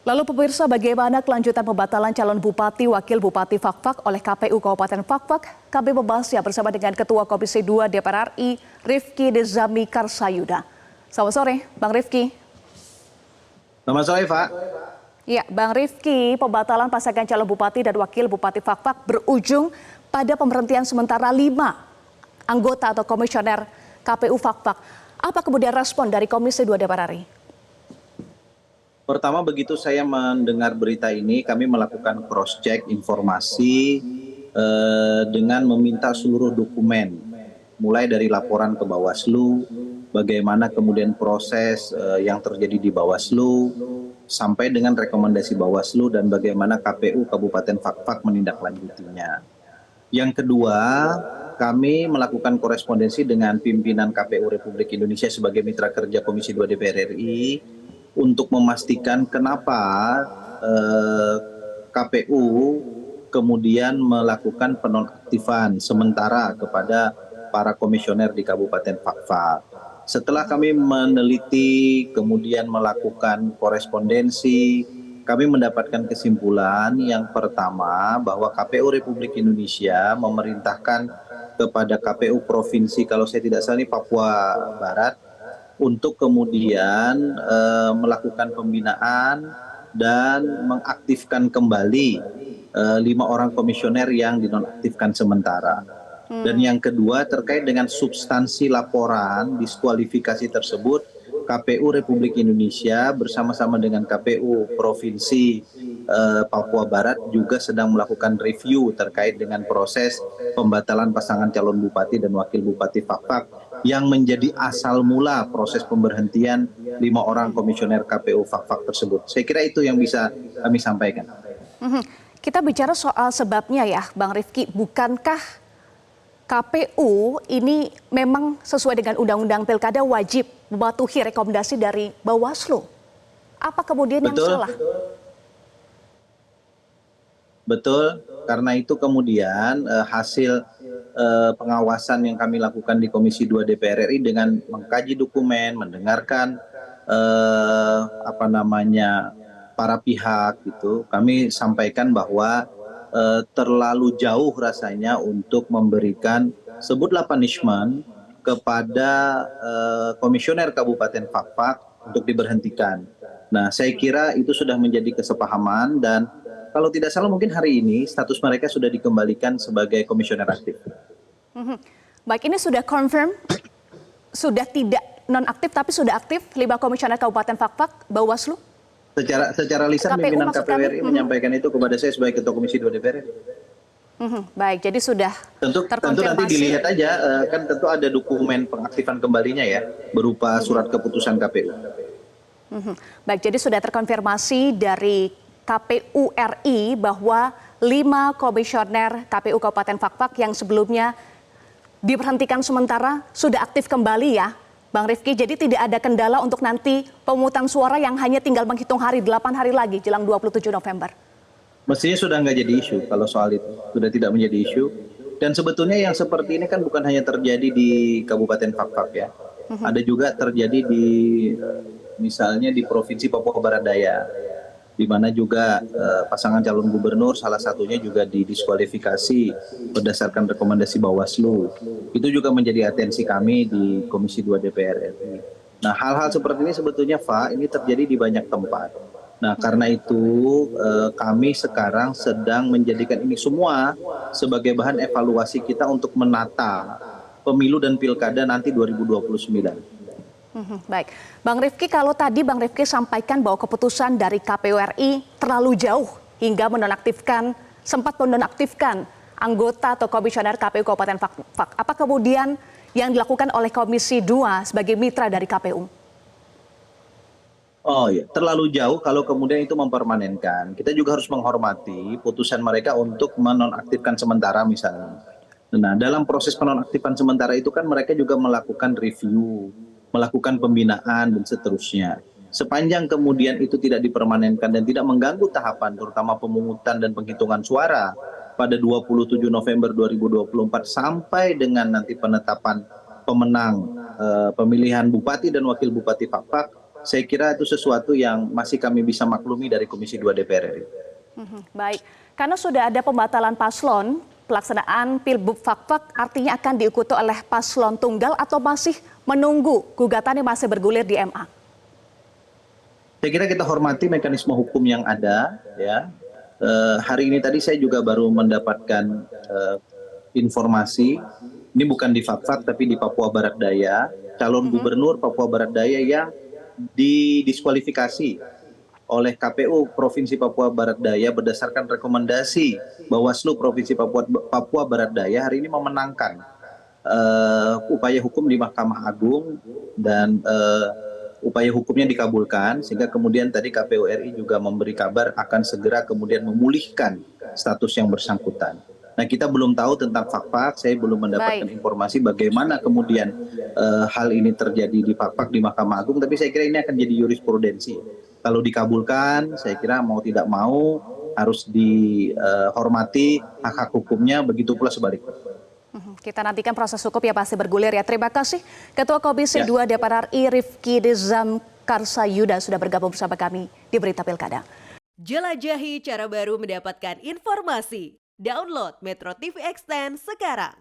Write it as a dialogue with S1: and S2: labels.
S1: Lalu pemirsa, bagaimana kelanjutan pembatalan calon bupati wakil bupati Fakfak oleh KPU Kabupaten Fakfak? Kami membahasnya bersama dengan Ketua Komisi 2 DPR RI, Rifki Nizami Karsayuda. Selamat sore, Bang Rifki.
S2: Selamat sore, Pak.
S1: Ya, Bang Rifki, pembatalan pasangan calon bupati dan wakil bupati Fakfak berujung pada pemberhentian sementara 5 anggota atau komisioner KPU Fakfak. Apa kemudian respon dari Komisi 2 DPR RI?
S2: Pertama, begitu saya mendengar berita ini, kami melakukan cross-check informasi dengan meminta seluruh dokumen, mulai dari laporan ke Bawaslu, bagaimana kemudian proses yang terjadi di Bawaslu, sampai dengan rekomendasi Bawaslu dan bagaimana KPU Kabupaten Fakfak menindaklanjutinya. Yang kedua, kami melakukan korespondensi dengan pimpinan KPU Republik Indonesia sebagai mitra kerja Komisi 2 DPR RI untuk memastikan kenapa KPU kemudian melakukan penonaktifan sementara kepada para komisioner di Kabupaten Fakfak. Setelah kami meneliti, kemudian melakukan korespondensi, kami mendapatkan kesimpulan yang pertama bahwa KPU Republik Indonesia memerintahkan kepada KPU Provinsi, kalau saya tidak salah ini Papua Barat, untuk kemudian melakukan pembinaan dan mengaktifkan kembali 5 orang komisioner yang dinonaktifkan sementara. Dan yang kedua, terkait dengan substansi laporan diskualifikasi tersebut, KPU Republik Indonesia bersama-sama dengan KPU Provinsi Papua Barat juga sedang melakukan review terkait dengan proses pembatalan pasangan calon bupati dan wakil bupati Fakfak yang menjadi asal mula proses pemberhentian 5 orang komisioner KPU Fakfak tersebut. Saya kira itu yang bisa kami sampaikan.
S1: Kita bicara soal sebabnya ya, Bang Rifki. Bukankah KPU ini memang sesuai dengan Undang-Undang Pilkada wajib mematuhi rekomendasi dari Bawaslu? Apa kemudian yang salah?
S2: Betul, karena itu kemudian hasil pengawasan yang kami lakukan di Komisi 2 DPR RI dengan mengkaji dokumen, mendengarkan para pihak gitu, kami sampaikan bahwa terlalu jauh rasanya untuk memberikan sebutlah punishment kepada komisioner Kabupaten Fakfak untuk diberhentikan. Nah, saya kira itu sudah menjadi kesepahaman dan kalau tidak salah mungkin hari ini status mereka sudah dikembalikan sebagai komisioner aktif.
S1: Baik, ini sudah confirm, sudah tidak nonaktif tapi sudah aktif 5 komisioner Kabupaten Fakfak, Bawaslu?
S2: Secara lisan pimpinan KPU RI menyampaikan itu kepada saya sebagai Ketua Komisi 2 DPR RI.
S1: Baik, jadi sudah
S2: tentu nanti dilihat aja, kan tentu ada dokumen pengaktifan kembalinya ya, berupa surat keputusan KPU.
S1: Baik, jadi sudah terkonfirmasi dari KPU RI bahwa 5 komisioner KPU Kabupaten Fakfak yang sebelumnya diberhentikan sementara sudah aktif kembali ya, Bang Rifki. Jadi tidak ada kendala untuk nanti pemungutan suara yang hanya tinggal menghitung hari, 8 hari lagi jelang 27 November.
S2: Mestinya sudah nggak jadi isu kalau soal itu, sudah tidak menjadi isu. Dan sebetulnya yang seperti ini kan bukan hanya terjadi di Kabupaten Fakfak ya, ada juga terjadi di misalnya di Provinsi Papua Barat Daya, di mana juga pasangan calon gubernur salah satunya juga didiskualifikasi berdasarkan rekomendasi Bawaslu. Itu juga menjadi atensi kami di Komisi 2 DPR RI. Nah, hal-hal seperti ini sebetulnya, Pak, ini terjadi di banyak tempat. Nah, karena itu kami sekarang sedang menjadikan ini semua sebagai bahan evaluasi kita untuk menata pemilu dan pilkada nanti 2029.
S1: Baik, Bang Rifki, kalau tadi Bang Rifki sampaikan bahwa keputusan dari KPU RI terlalu jauh hingga sempat menonaktifkan anggota atau komisioner KPU Kabupaten Fakfak. Apa kemudian yang dilakukan oleh Komisi 2 sebagai mitra dari KPU?
S2: Oh ya, terlalu jauh kalau kemudian itu mempermanenkan. Kita juga harus menghormati putusan mereka untuk menonaktifkan sementara misalnya. Nah, dalam proses penonaktifan sementara itu kan mereka juga melakukan review, melakukan pembinaan dan seterusnya. Sepanjang kemudian itu tidak dipermanenkan dan tidak mengganggu tahapan terutama pemungutan dan penghitungan suara pada 27 November 2024 sampai dengan nanti penetapan pemenang pemilihan bupati dan wakil bupati Fakfak, saya kira itu sesuatu yang masih kami bisa maklumi dari Komisi 2 DPR RI.
S1: Baik, karena sudah ada pembatalan paslon, pelaksanaan Pilbub Fakfak artinya akan diikuti oleh paslon tunggal atau masih menunggu gugatannya masih bergulir di MA?
S2: Saya kira kita hormati mekanisme hukum yang ada, ya. Hari ini tadi saya juga baru mendapatkan informasi, ini bukan di Fakfak tapi di Papua Barat Daya, calon gubernur Papua Barat Daya yang didiskualifikasi oleh KPU Provinsi Papua Barat Daya berdasarkan rekomendasi Bawaslu Provinsi Papua Barat Daya hari ini memenangkan upaya hukum di Mahkamah Agung dan upaya hukumnya dikabulkan, sehingga kemudian tadi KPU RI juga memberi kabar akan segera kemudian memulihkan status yang bersangkutan. Nah, kita belum tahu tentang Fakfak, saya belum mendapatkan informasi bagaimana kemudian hal ini terjadi di Fakfak di Mahkamah Agung, tapi saya kira ini akan jadi jurisprudensi. Kalau dikabulkan, saya kira mau tidak mau harus dihormati hak-hak hukumnya, begitu pula sebaliknya.
S1: Kita nantikan proses hukum yang pasti bergulir ya. Terima kasih Ketua Komisi 2 DPR RI Rifki Nizam Karsayuda sudah bergabung bersama kami di Berita Pilkada.
S3: Jelajahi cara baru mendapatkan informasi. Download Metro TV Extend sekarang.